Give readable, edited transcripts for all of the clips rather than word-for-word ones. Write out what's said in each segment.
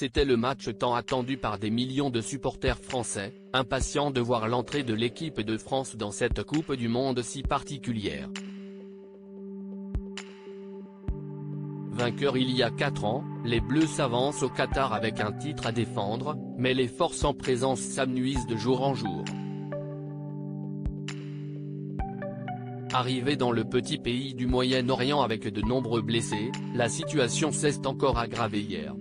C'était le match tant attendu par des millions de supporters français, impatients de voir l'entrée de l'équipe de France dans cette Coupe du Monde si particulière. Vainqueurs il y a 4 ans, les Bleus s'avancent au Qatar avec un titre à défendre, mais les forces en présence s'amenuisent de jour en jour. Arrivé dans le petit pays du Moyen-Orient avec de nombreux blessés, la situation s'est encore aggravée hier.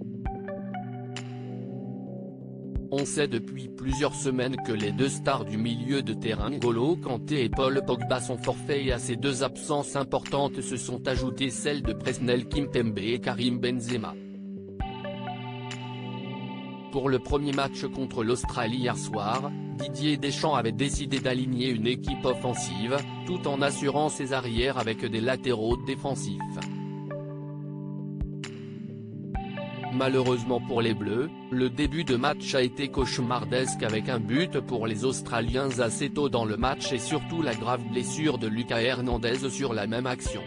On sait depuis plusieurs semaines que les deux stars du milieu de terrain N'Golo Kanté et Paul Pogba sont forfaits et à ces deux absences importantes se sont ajoutées celles de Presnel Kimpembe et Karim Benzema. Pour le premier match contre l'Australie hier soir, Didier Deschamps avait décidé d'aligner une équipe offensive, tout en assurant ses arrières avec des latéraux défensifs. Malheureusement pour les Bleus, le début de match a été cauchemardesque avec un but pour les Australiens assez tôt dans le match et surtout la grave blessure de Lucas Hernandez sur la même action.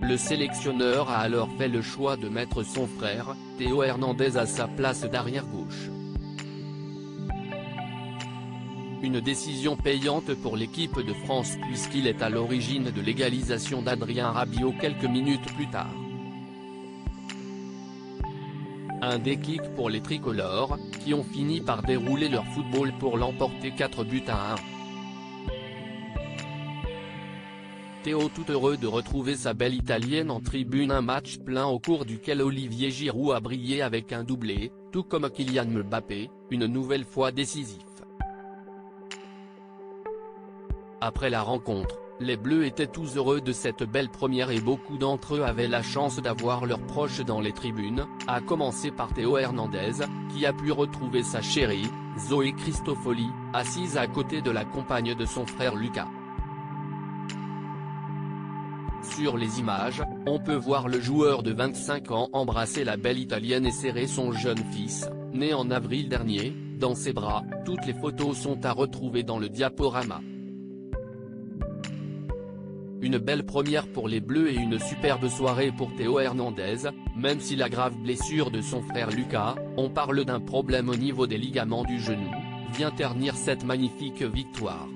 Le sélectionneur a alors fait le choix de mettre son frère, Théo Hernandez à sa place d'arrière gauche. Une décision payante pour l'équipe de France puisqu'il est à l'origine de l'égalisation d'Adrien Rabiot quelques minutes plus tard. Un déclic pour les tricolores, qui ont fini par dérouler leur football pour l'emporter 4-1. Théo tout heureux de retrouver sa belle italienne en tribune, un match plein au cours duquel Olivier Giroud a brillé avec un doublé, tout comme Kylian Mbappé, une nouvelle fois décisif. Après la rencontre, les Bleus étaient tous heureux de cette belle première et beaucoup d'entre eux avaient la chance d'avoir leurs proches dans les tribunes, à commencer par Théo Hernandez, qui a pu retrouver sa chérie, Zoé Cristofoli, assise à côté de la compagne de son frère Lucas. Sur les images, on peut voir le joueur de 25 ans embrasser la belle italienne et serrer son jeune fils, né en avril dernier, dans ses bras. Toutes les photos sont à retrouver dans le diaporama. Une belle première pour les Bleus et une superbe soirée pour Théo Hernandez, même si la grave blessure de son frère Lucas, on parle d'un problème au niveau des ligaments du genou, vient ternir cette magnifique victoire.